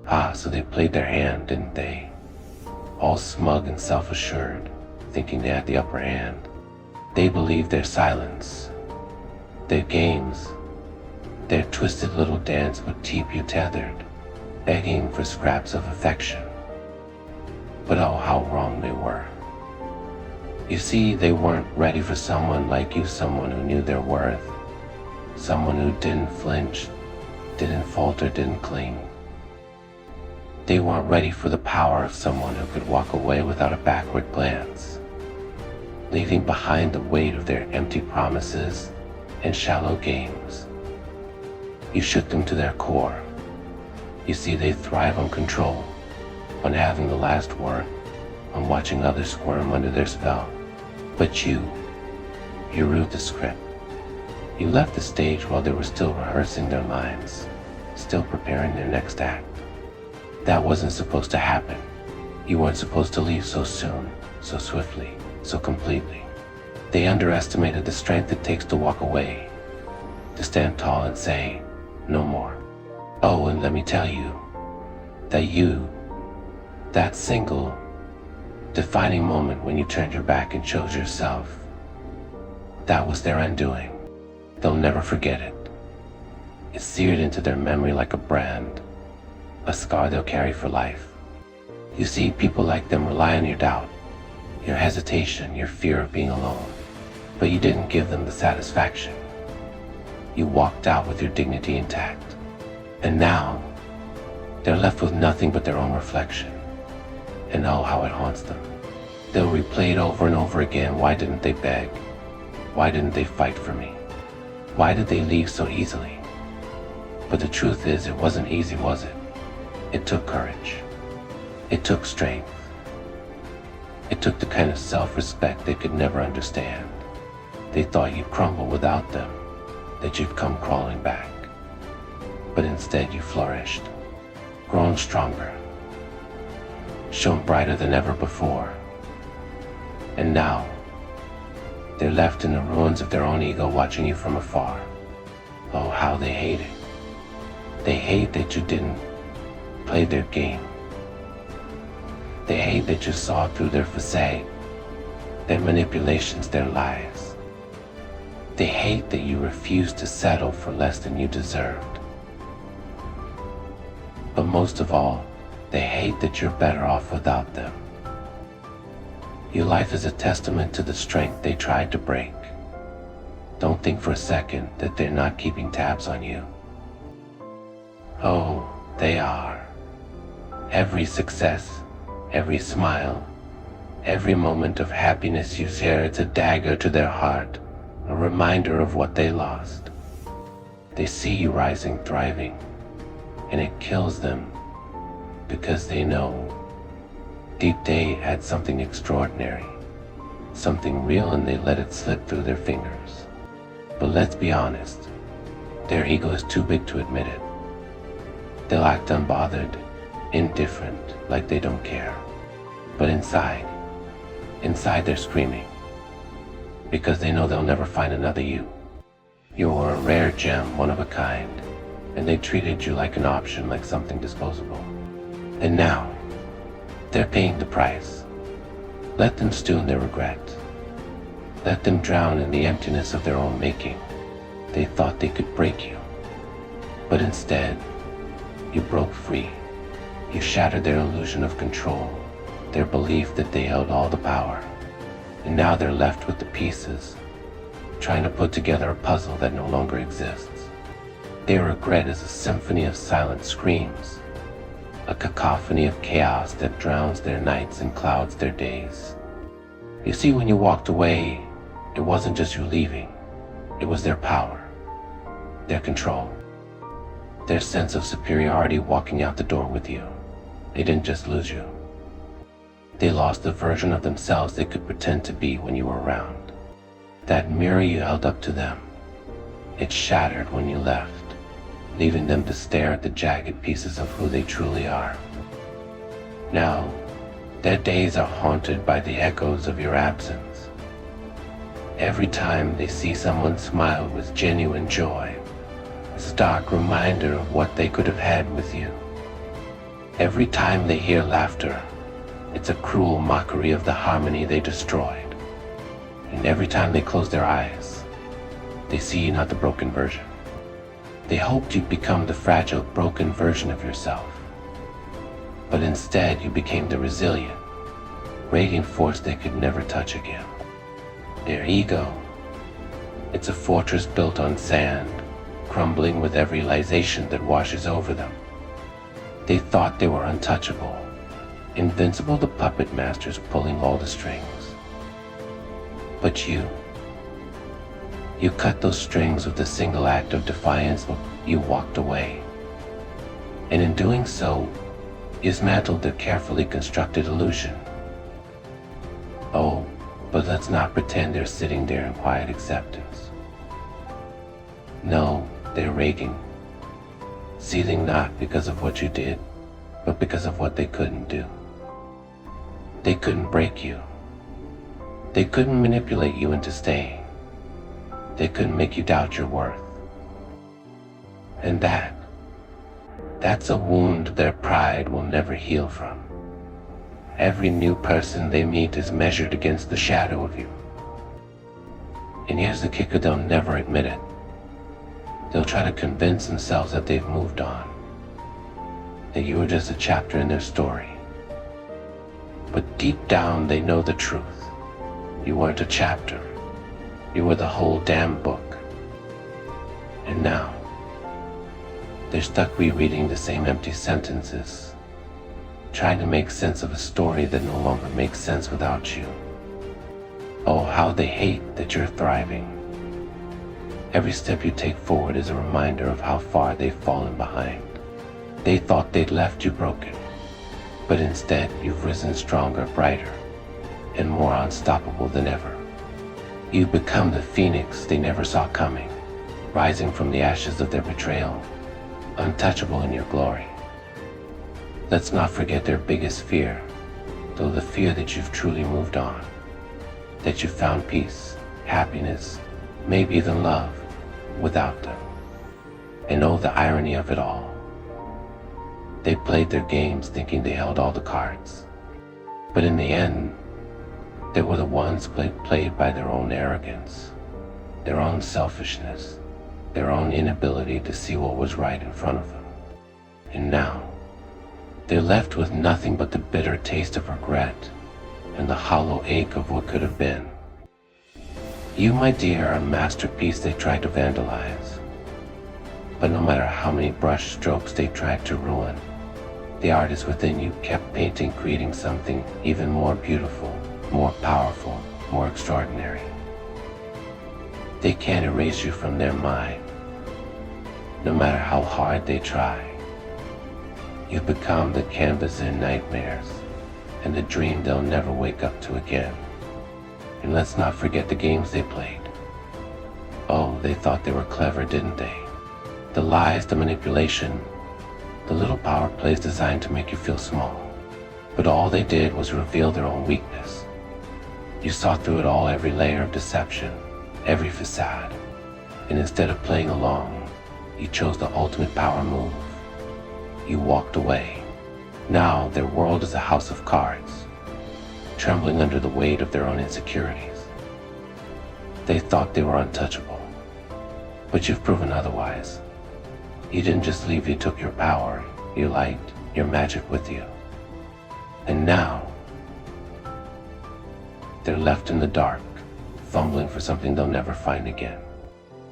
So they played their hand, didn't they? All smug and self-assured, thinking they had the upper hand. They believed their silence, their games, their twisted little dance would keep you tethered, begging for scraps of affection. But oh, how wrong they were. You see, they weren't ready for someone like you, someone who knew their worth, someone who didn't flinch, didn't falter, didn't cling. They weren't ready for the power of someone who could walk away without a backward glance, leaving behind the weight of their empty promises and shallow games. You shook them to their core. You see, they thrive on control, on having the last word, on watching others squirm under their spell. But you wrote the script. You left the stage while they were still rehearsing their lines, still preparing their next act. That wasn't supposed to happen. You weren't supposed to leave so soon, so swiftly, so completely. They underestimated the strength it takes to walk away, to stand tall and say, no more. Oh, and let me tell you, that single, defining moment when you turned your back and chose yourself, that was their undoing. They'll never forget it. It's seared into their memory like a brand, a scar they'll carry for life. You see, people like them rely on your doubt, your hesitation, your fear of being alone. But you didn't give them the satisfaction. You walked out with your dignity intact. And now, they're left with nothing but their own reflection. And oh, how it haunts them. They'll replay it over and over again. Why didn't they beg? Why didn't they fight for me? Why did they leave so easily? But the truth is, it wasn't easy, was it? It took courage. It took strength. It took the kind of self-respect they could never understand. They thought you'd crumble without them, that you'd come crawling back. But instead you flourished, grown stronger, shone brighter than ever before. And now, they're left in the ruins of their own ego, watching you from afar. Oh, how they hate it. They hate that you didn't play their game. They hate that you saw through their facade, their manipulations, their lies. They hate that you refused to settle for less than you deserved. But most of all, they hate that you're better off without them. Your life is a testament to the strength they tried to break. Don't think for a second that they're not keeping tabs on you. Oh, they are. Every success, every smile, every moment of happiness you share, it's a dagger to their heart, a reminder of what they lost. They see you rising, thriving, and it kills them because they know deep they had something extraordinary, something real, and they let it slip through their fingers. But let's be honest, their ego is too big to admit it. They'll act unbothered, indifferent, like they don't care. But inside they're screaming, because they know they'll never find another you. You're a rare gem, one of a kind, and they treated you like an option, like something disposable. And now, they're paying the price. Let them stew in their regret. Let them drown in the emptiness of their own making. They thought they could break you, but instead, you broke free. You shattered their illusion of control, their belief that they held all the power. And now they're left with the pieces, trying to put together a puzzle that no longer exists. Their regret is a symphony of silent screams, a cacophony of chaos that drowns their nights and clouds their days. You see, when you walked away, it wasn't just you leaving, it was their power, their control, their sense of superiority walking out the door with you. They didn't just lose you. They lost the version of themselves they could pretend to be when you were around. That mirror you held up to them, it shattered when you left, leaving them to stare at the jagged pieces of who they truly are. Now, their days are haunted by the echoes of your absence. Every time they see someone smile with genuine joy, it's a stark reminder of what they could have had with you. Every time they hear laughter, it's a cruel mockery of the harmony they destroyed. And every time they close their eyes, they see not the broken version. They hoped you'd become the fragile, broken version of yourself. But instead, you became the resilient, radiant force they could never touch again. Their ego, it's a fortress built on sand, crumbling with every realization that washes over them. They thought they were untouchable, invincible, the puppet masters pulling all the strings. But you cut those strings with a single act of defiance. You walked away. And in doing so, dismantled their carefully constructed illusion. Oh, but let's not pretend they're sitting there in quiet acceptance. No, they're raging, seething not because of what you did, but because of what they couldn't do. They couldn't break you. They couldn't manipulate you into staying. They couldn't make you doubt your worth. And that's a wound their pride will never heal from. Every new person they meet is measured against the shadow of you. And here's the kicker, they'll never admit it. They'll try to convince themselves that they've moved on, that you were just a chapter in their story. But deep down they know the truth. You weren't a chapter. You were the whole damn book. And now, they're stuck rereading the same empty sentences, trying to make sense of a story that no longer makes sense without you. Oh, how they hate that you're thriving. Every step you take forward is a reminder of how far they've fallen behind. They thought they'd left you broken, but instead you've risen stronger, brighter, and more unstoppable than ever. You've become the phoenix they never saw coming, rising from the ashes of their betrayal, untouchable in your glory. Let's not forget their biggest fear, though the fear that you've truly moved on, that you've found peace, happiness, maybe even love without them. And oh, the irony of it all. They played their games thinking they held all the cards, but in the end, they were the ones played by their own arrogance, their own selfishness, their own inability to see what was right in front of them. And now, they're left with nothing but the bitter taste of regret and the hollow ache of what could have been. You, my dear, are a masterpiece they tried to vandalize. But no matter how many brush strokes they tried to ruin, the artist within you kept painting, creating something even more beautiful, more powerful, more extraordinary. They can't erase you from their mind, no matter how hard they try. You've become the canvas in nightmares, and the dream they'll never wake up to again. And let's not forget the games they played. Oh, they thought they were clever, didn't they? The lies, the manipulation, the little power plays designed to make you feel small. But all they did was reveal their own weakness. You saw through it all, every layer of deception, every facade. And instead of playing along, you chose the ultimate power move. You walked away. Now their world is a house of cards, trembling under the weight of their own insecurities. They thought they were untouchable, but you've proven otherwise. You didn't just leave, you took your power, your light, your magic with you. And now, they're left in the dark, fumbling for something they'll never find again.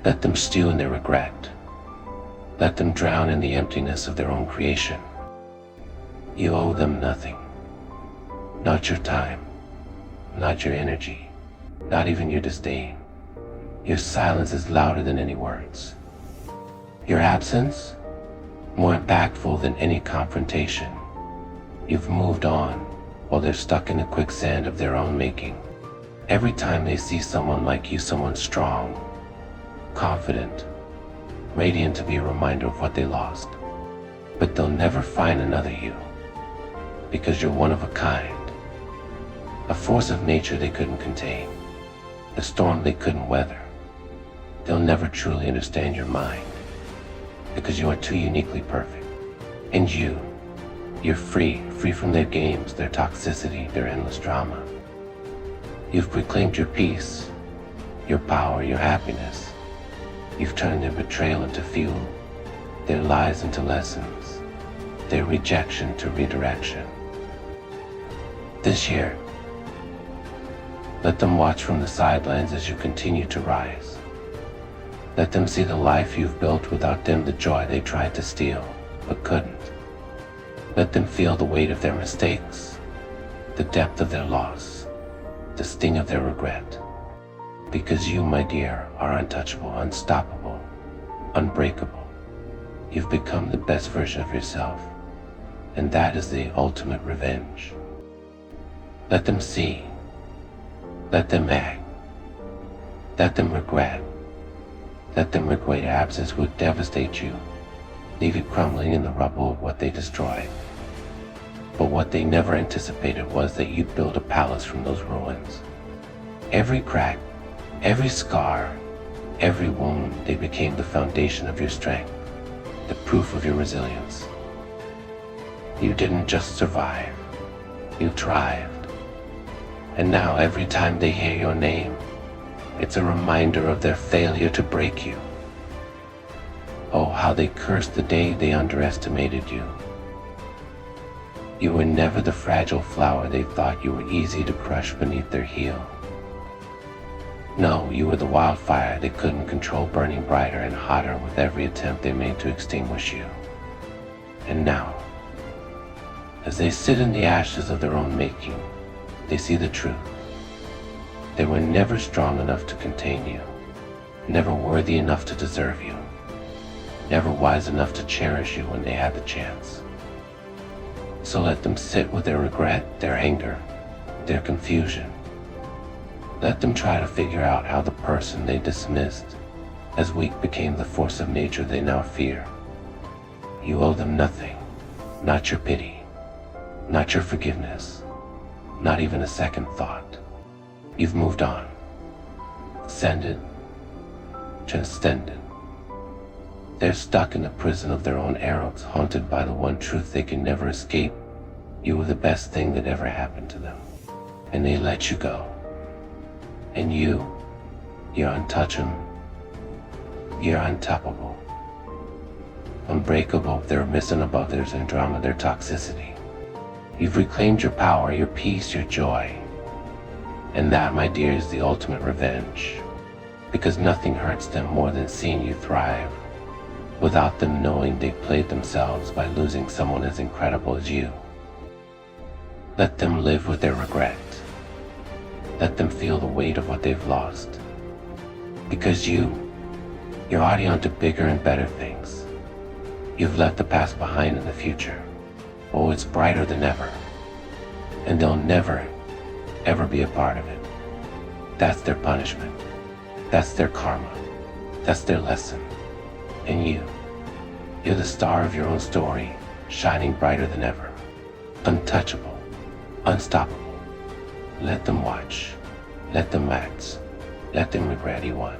Let them stew in their regret. Let them drown in the emptiness of their own creation. You owe them nothing. Not your time, not your energy, not even your disdain. Your silence is louder than any words. Your absence, more impactful than any confrontation. You've moved on while they're stuck in the quicksand of their own making. Every time they see someone like you, someone strong, confident, radiant, to be a reminder of what they lost. But they'll never find another you, because you're one of a kind, a force of nature they couldn't contain, a storm they couldn't weather. They'll never truly understand your mind, because you are too uniquely perfect. And you, You're free from their games, their toxicity, their endless drama. You've reclaimed your peace, your power, your happiness. You've turned their betrayal into fuel, their lies into lessons, their rejection to redirection. This year, let them watch from the sidelines as you continue to rise. Let them see the life you've built without them, the joy they tried to steal, but couldn't. Let them feel the weight of their mistakes, the depth of their loss, the sting of their regret. Because you, my dear, are untouchable, unstoppable, unbreakable. You've become the best version of yourself, and that is the ultimate revenge. Let them see, let them act, let them regret. Let them regret your absence would devastate you, leave you crumbling in the rubble of what they destroyed. But what they never anticipated was that you'd build a palace from those ruins. Every crack, every scar, every wound, they became the foundation of your strength, the proof of your resilience. You didn't just survive, you thrived. And now every time they hear your name, it's a reminder of their failure to break you. Oh, how they cursed the day they underestimated you. You were never the fragile flower they thought you were easy to crush beneath their heel. No, you were the wildfire they couldn't control, burning brighter and hotter with every attempt they made to extinguish you. And now, as they sit in the ashes of their own making, they see the truth. They were never strong enough to contain you, never worthy enough to deserve you, never wise enough to cherish you when they had the chance. So let them sit with their regret, their anger, their confusion. Let them try to figure out how the person they dismissed as weak became the force of nature they now fear. You owe them nothing, not your pity, not your forgiveness, not even a second thought. You've moved on, ascended, transcended. They're stuck in the prison of their own arrows, haunted by the one truth they can never escape. You were the best thing that ever happened to them, and they let you go. And you're untouchable, you're untappable, unbreakable. They're missing above their drama, their toxicity. You've reclaimed your power, your peace, your joy. And that, my dear, is the ultimate revenge. Because nothing hurts them more than seeing you thrive, without them knowing they played themselves by losing someone as incredible as you. Let them live with their regret. Let them feel the weight of what they've lost. Because you're already on to bigger and better things. You've left the past behind in the future. Oh, it's brighter than ever. And they'll never, ever be a part of it. That's their punishment. That's their karma. That's their lesson. And you're the star of your own story, shining brighter than ever. Untouchable, unstoppable. Let them watch. Let them act. Let them regret you won.